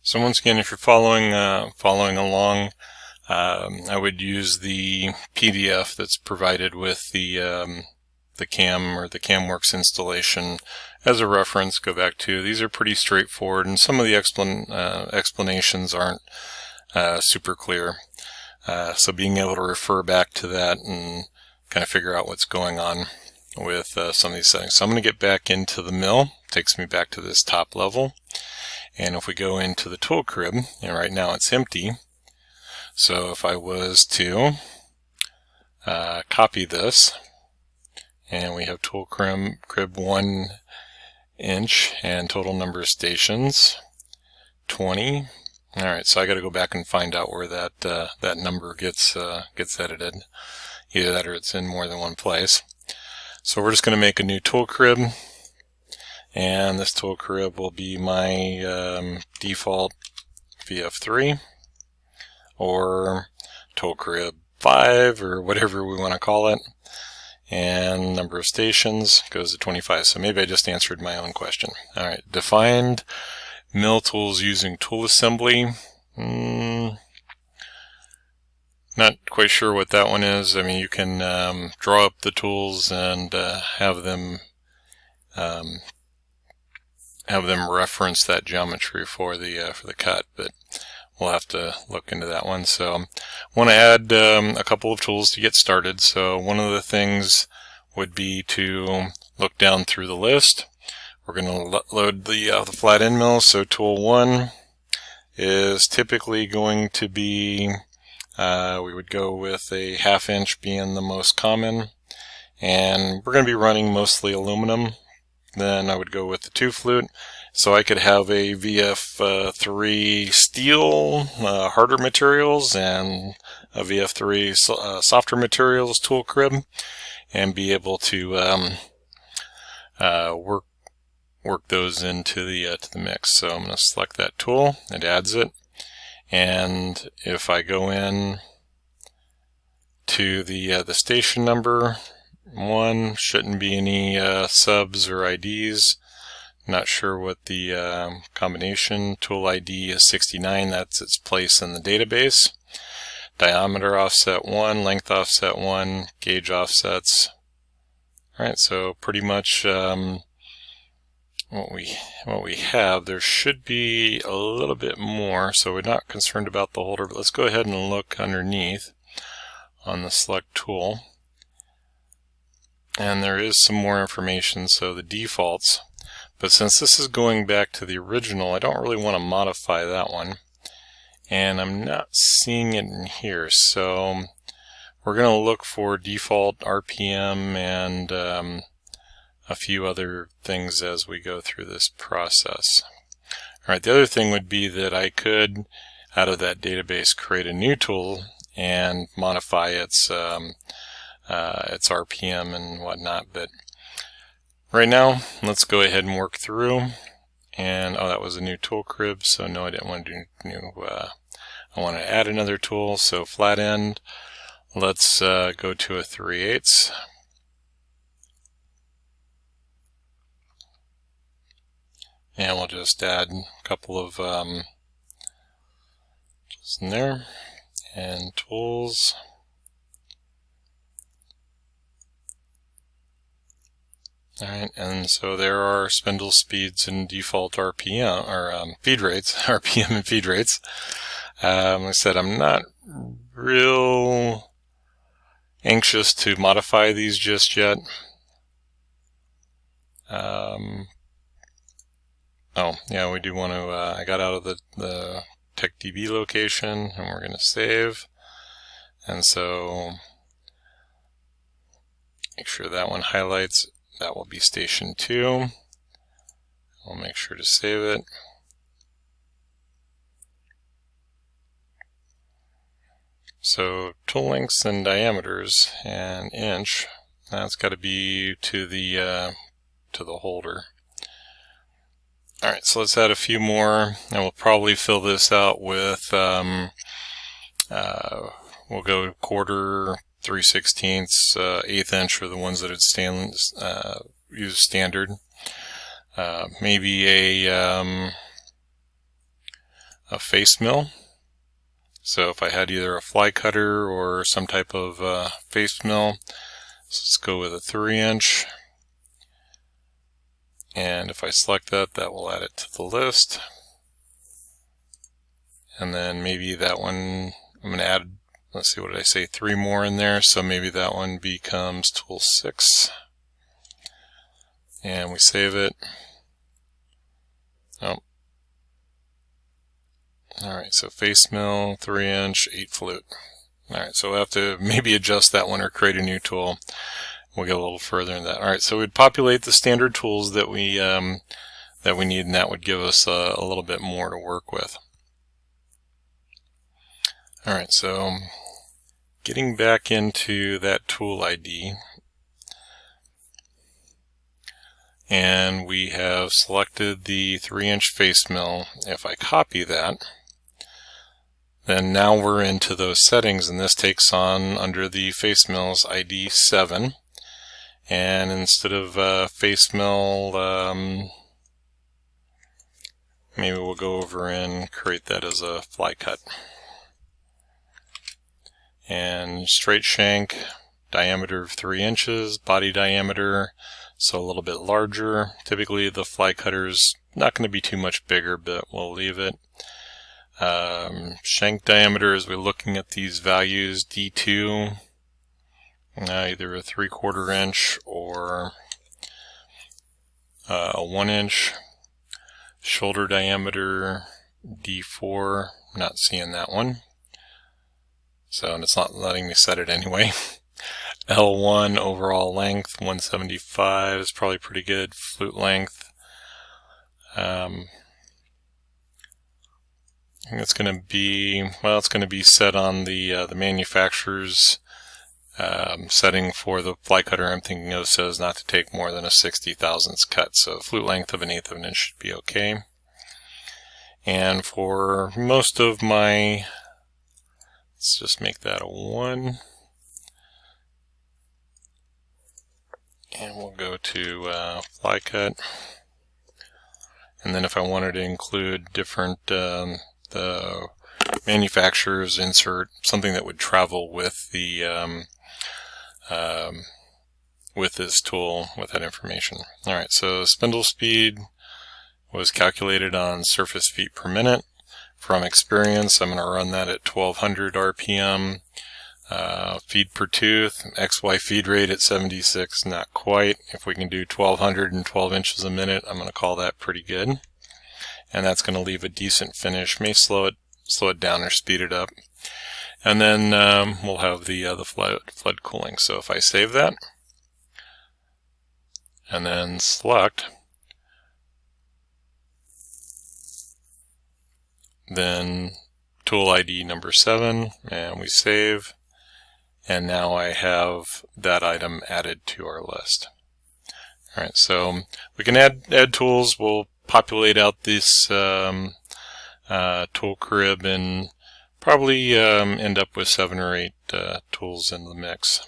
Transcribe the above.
So once again, if you're following along, I would use the PDF that's provided with the CAM or the Camworks installation as a reference. Go back to these are pretty straightforward, and some of the explanations aren't super clear. So being able to refer back to that and kind of figure out what's going on with some of these settings. So I'm going to get back into the mill. Takes me back to this top level. And if we go into the tool crib, and right now it's empty, so if I was to copy this, and we have tool crib 1 inch and total number of stations 20. Alright, so I got to go back and find out where that number gets edited. Either that or it's in more than one place. So we're just going to make a new tool crib. And this tool crib will be my default VF3 or tool crib 5 or whatever we want to call it. And number of stations goes to 25. So maybe I just answered my own question. Alright, defined mill tools using tool assembly. Not quite sure what that one is. I mean, you can draw up the tools and have them reference that geometry for the cut, but we'll have to look into that one. So I want to add a couple of tools to get started. So one of the things would be to look down through the list. We're going to load the flat end mill. So tool 1 is typically going to be, we would go with a 1/2 inch being the most common, and we're going to be running mostly aluminum. Then I would go with the 2 flute. So I could have a VF3 steel, harder materials, and a VF3 softer materials tool crib, and be able to work those into the mix. So I'm going to select that tool. It adds it, and if I go in to the station number 1, shouldn't be any subs or IDs. Not sure what the combination. Tool ID is 69. That's its place in the database. Diameter offset 1, length offset 1, gauge offsets. Alright, so pretty much what we have. There should be a little bit more, so we're not concerned about the holder, but let's go ahead and look underneath on the select tool. And there is some more information, so the defaults. But since this is going back to the original, I don't really want to modify that one. And I'm not seeing it in here, so we're going to look for default RPM and a few other things as we go through this process. Alright, the other thing would be that I could, out of that database, create a new tool and modify its RPM and whatnot, but right now let's go ahead and work through. And that was a new tool crib, so no, I didn't want to do new. I want to add another tool. So flat end, let's go to a 3/8. And we'll just add a couple of just in there, and tools. Alright, and so there are spindle speeds and default RPM, or feed rates, RPM and feed rates. Like I said, I'm not real anxious to modify these just yet. Oh, yeah, we do want to, I got out of the TechDB location, and we're going to save. And so, make sure that one highlights. That will be station 2. I'll make sure to save it. So tool lengths and diameters and inch. That's got to be to the holder. All right, so let's add a few more, and we'll probably fill this out with. We'll go 1/4. 3/16, 1/8 inch are the ones that would use standard. Maybe a a face mill. So if I had either a fly cutter or some type of face mill, so let's go with a 3-inch. And if I select that, that will add it to the list. And then maybe that one, I'm going to add, let's see, what did I say, 3 more in there. So maybe that one becomes tool 6. And we save it. Oh. Alright, so face mill, 3-inch, 8 flute. Alright, so we'll have to maybe adjust that one or create a new tool. We'll get a little further in that. Alright, so we'd populate the standard tools that we need, and that would give us a little bit more to work with. Alright, so getting back into that tool ID, and we have selected the 3-inch face mill. If I copy that, then now we're into those settings, and this takes on under the face mills ID 7. And instead of face mill, maybe we'll go over and create that as a fly cut. And straight shank, diameter of 3 inches, body diameter, so a little bit larger. Typically the fly cutter's not going to be too much bigger, but we'll leave it. Shank diameter, as we're looking at these values, D2, either a 3/4 inch or a 1 inch. Shoulder diameter, D4, not seeing that one. So, and it's not letting me set it anyway. L1 overall length, 175 is probably pretty good. Flute length, I think it's going to be, well, it's going to be set on the manufacturer's setting for the fly cutter I'm thinking of. Says not to take more than a 60/1000th cut, so flute length of 1/8 of an inch should be okay. And for most of my, let's just make that a 1. And we'll go to fly cut. And then if I wanted to include different, the manufacturer's insert, something that would travel with the with this tool, with that information. Alright, so spindle speed was calculated on surface feet per minute. From experience, I'm going to run that at 1200 RPM. Feed per tooth, XY feed rate at 76, not quite. If we can do 1212 inches a minute, I'm going to call that pretty good. And that's going to leave a decent finish. May slow it down or speed it up. And then we'll have the flood cooling. So if I save that and then select, then tool ID number 7, and we save, and now I have that item added to our list. Alright, so we can add tools. We'll populate out this tool crib and probably end up with 7 or 8 tools in the mix.